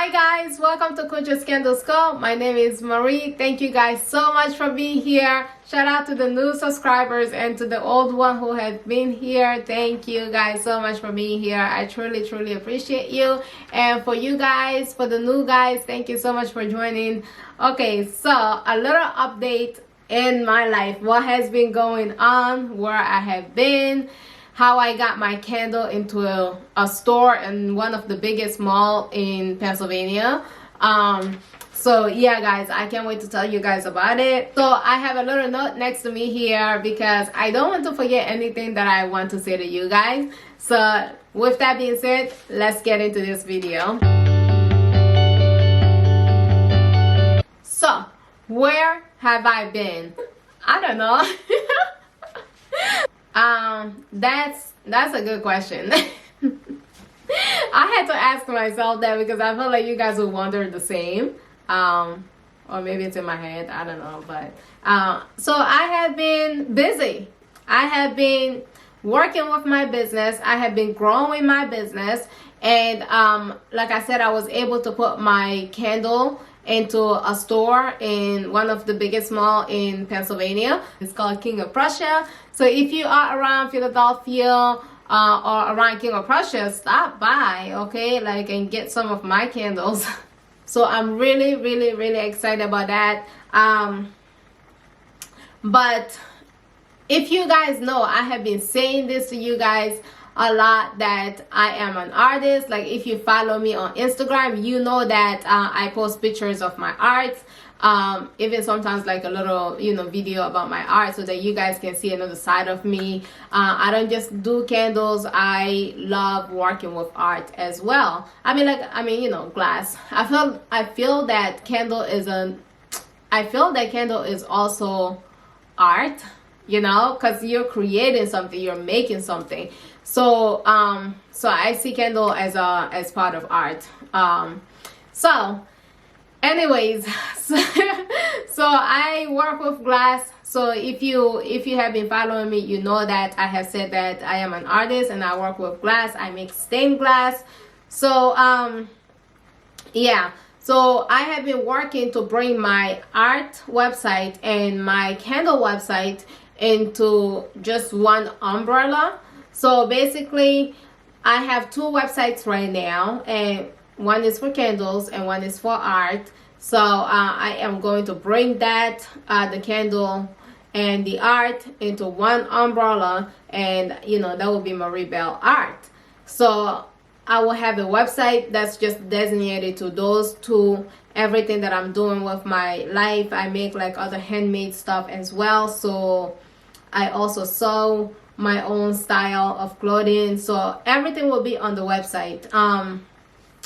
Hi guys, welcome to Kuja's Candle Skull. My name is Marie. Thank you guys so much for being here. Shout out to the new subscribers and to the old one who have been here. Thank you guys so much for being here. I truly appreciate you. And for you guys, for the new guys, thank you so much for joining. Okay, so a little update in my life. What has been going on, where I have been, how I got my candle into a store in one of the biggest mall in Pennsylvania. So yeah guys, I can't wait to tell you guys about it. So I have a little note next to me here because I don't want to forget anything that I want to say to you guys. So with that being said, let's get into this video. So where have I been? I don't know. That's a good question. I had to ask myself that because I feel like you guys would wonder the same. Or maybe it's in my head, I don't know. But so I have been busy. I have been working with my business. I have been growing my business, and like I said, I was able to put my candle into a store in one of the biggest mall in Pennsylvania. It's called King of Prussia. So if you are around Philadelphia or around King of Prussia, stop by, okay, like, and get some of my candles. So I'm really excited about that. But if you guys know, I have been saying this to you guys a lot, that I am an artist. Like, if you follow me on Instagram, you know that I post pictures of my art, even sometimes like a little video about my art, so that you guys can see another side of me. I don't just do candles, I love working with art as well. I mean glass. I feel that candle is also art, because you're creating something, you're making something. So so I see candle as part of art. So anyways, so I work with glass. So if you have been following me, you know that I have said that I am an artist and I work with glass. I make stained glass. So yeah, so I have been working to bring my art website and my candle website into just one umbrella. So basically I have two websites right now, and one is for candles and one is for art. So I am going to bring that the candle and the art into one umbrella, and that will be Marie Belle Art. So I will have a website that's just designated to those two. Everything that I'm doing with my life, I make like other handmade stuff as well. So I also sew my own style of clothing, so everything will be on the website.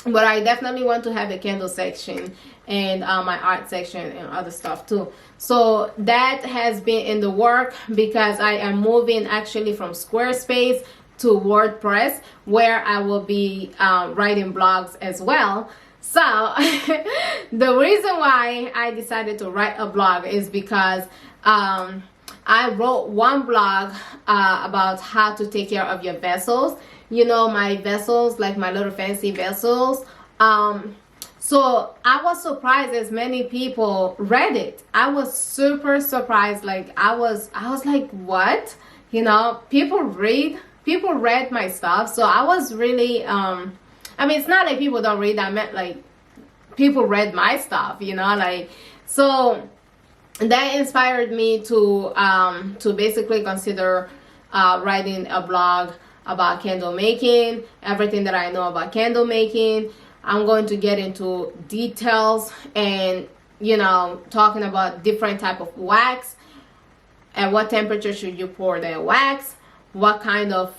But I definitely want to have a candle section and my art section and other stuff too. So that has been in the work, because I am moving actually from Squarespace to WordPress, where I will be writing blogs as well. So the reason why I decided to write a blog is because I wrote one blog about how to take care of your vessels. My vessels, like my little fancy vessels. So I was surprised as many people read it. I was super surprised. Like I was like, what? People read my stuff. So I was really it's not like people don't read. I meant like people read my stuff, like, so that inspired me to basically consider writing a blog about candle making, everything that I know about candle making. I'm going to get into details and talking about different type of wax, at what temperature should you pour that wax, what kind of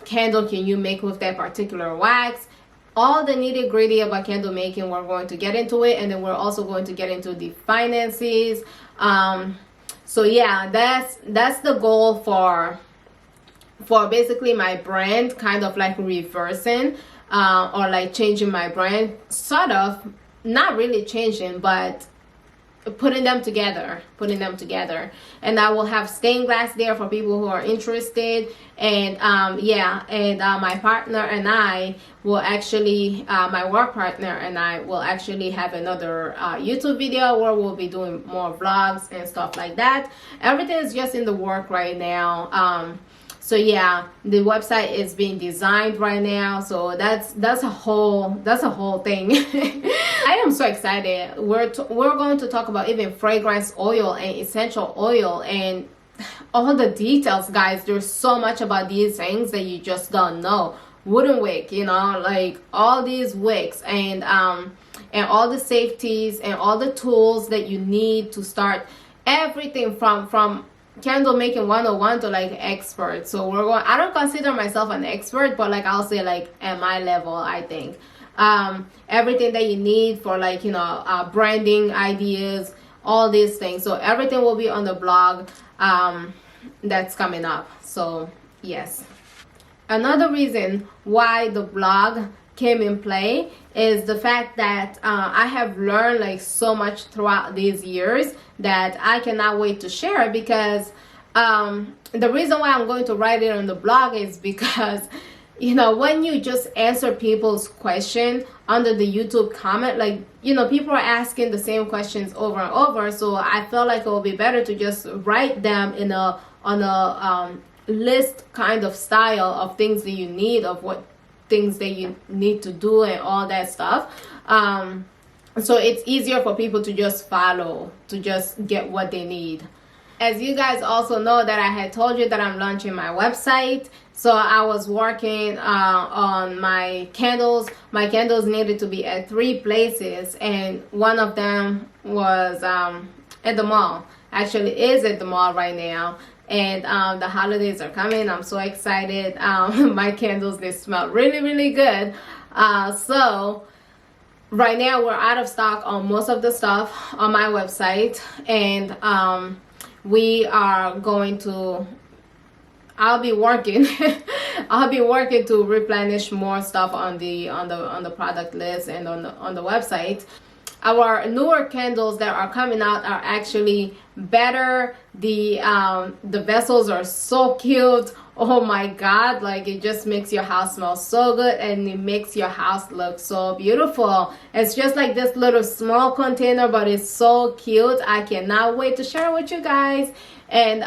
candle can you make with that particular wax, all the nitty-gritty about candle making. We're going to get into it, and then we're also going to get into the finances. So yeah, that's the goal for basically my brand, kind of like reversing or like changing my brand, sort of, not really changing, but putting them together. And I will have stained glass there for people who are interested. And my partner and I will actually my work partner and I will actually have another YouTube video where we'll be doing more vlogs and stuff like that. Everything is just in the work right now. So yeah, the website is being designed right now, so that's a whole thing. I am so excited. We're going to talk about even fragrance oil and essential oil and all the details, guys. There's so much about these things that you just don't know. Wooden wick, you know, like all these wicks and all the safeties and all the tools that you need to start everything from candle making 101 to like expert. So I don't consider myself an expert, but like I'll say like at my level, I think everything that you need for like, you know, branding ideas, all these things. So everything will be on the blog that's coming up. So yes, another reason why the blog came in play is the fact that I have learned like so much throughout these years that I cannot wait to share, because the reason why I'm going to write it on the blog is because, you know, when you just answer people's question under the YouTube comment, like, you know, people are asking the same questions over and over, so I felt like it would be better to just write them on a list kind of style of things that you need, of what things that you need to do and all that stuff. So it's easier for people to just follow, to just get what they need. As you guys also know that I had told you that I'm launching my website. So I was working on my candles. My candles needed to be at 3 places, and one of them was at the mall. Actually is at the mall right now. And the holidays are coming. I'm so excited. My candles, they smell really, really good. So right now we're out of stock on most of the stuff on my website, and we are going to, I'll be working to replenish more stuff on the product list and on the website. Our newer candles that are coming out are actually better. The vessels are so cute. Oh my god, like it just makes your house smell so good, and it makes your house look so beautiful. It's just like this little small container, but it's so cute. I cannot wait to share with you guys. And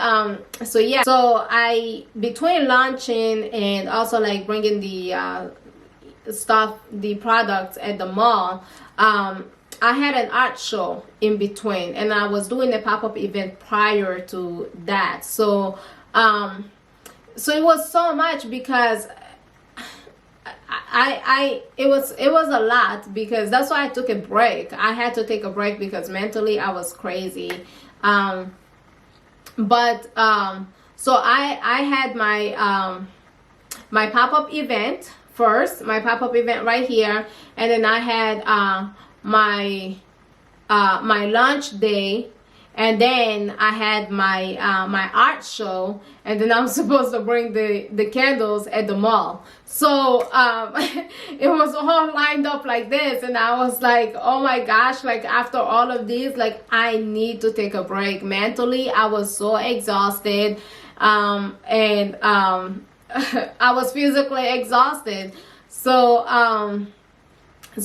so yeah, so I, between launching and also like bringing the stuff, the products at the mall, I had an art show in between, and I was doing a pop-up event prior to that. So so it was so much, because it was a lot, because that's why I took a break. I had to take a break because mentally I was crazy. So I had my pop-up event first, my pop-up event right here, and then I had my launch day, and then I had my my art show, and then I'm supposed to bring the candles at the mall. So it was all lined up like this, and I was like, oh my gosh, like after all of these, like I need to take a break. Mentally I was so exhausted, and I was physically exhausted. So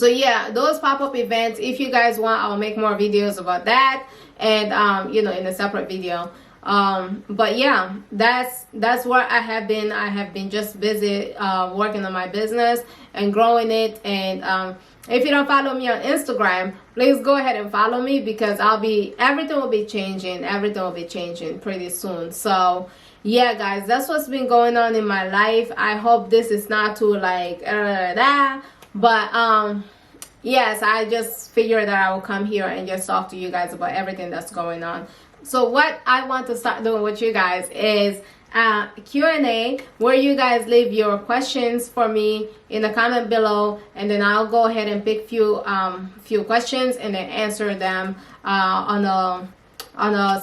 yeah, those pop-up events, if you guys want, I'll make more videos about that, and you know, in a separate video. But yeah, that's where I have been just busy working on my business and growing it. And if you don't follow me on Instagram, please go ahead and follow me, because everything will be changing pretty soon. So yeah guys, that's what's been going on in my life. I hope this is not too like but yes, I just figured that I will come here and just talk to you guys about everything that's going on. So what I want to start doing with you guys is Q&A, where you guys leave your questions for me in the comment below, and then I'll go ahead and pick few questions and then answer them on a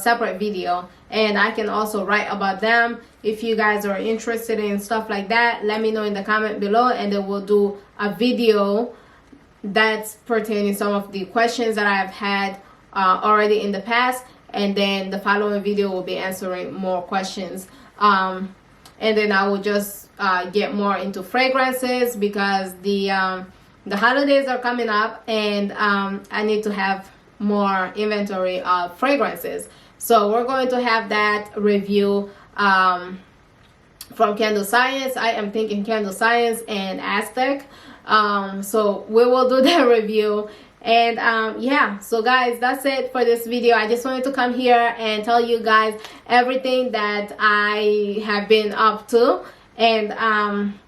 separate video. And I can also write about them. If you guys are interested in stuff like that, let me know in the comment below, and then we'll do a video that's pertaining some of the questions that I've had already in the past, and then the following video will be answering more questions. And then I will just get more into fragrances, because the holidays are coming up, and I need to have more inventory of fragrances. So we're going to have that review from Candle Science. I am thinking Candle Science and Aztec. So we will do that review. And yeah, so guys, that's it for this video. I just wanted to come here and tell you guys everything that I have been up to. And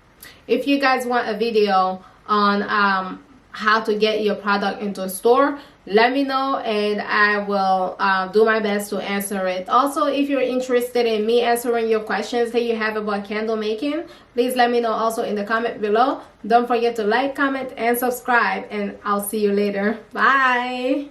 if you guys want a video on how to get your product into a store, let me know, and I will do my best to answer it. Also, if you're interested in me answering your questions that you have about candle making, please let me know also in the comment below. Don't forget to like, comment, and subscribe, and I'll see you later. Bye.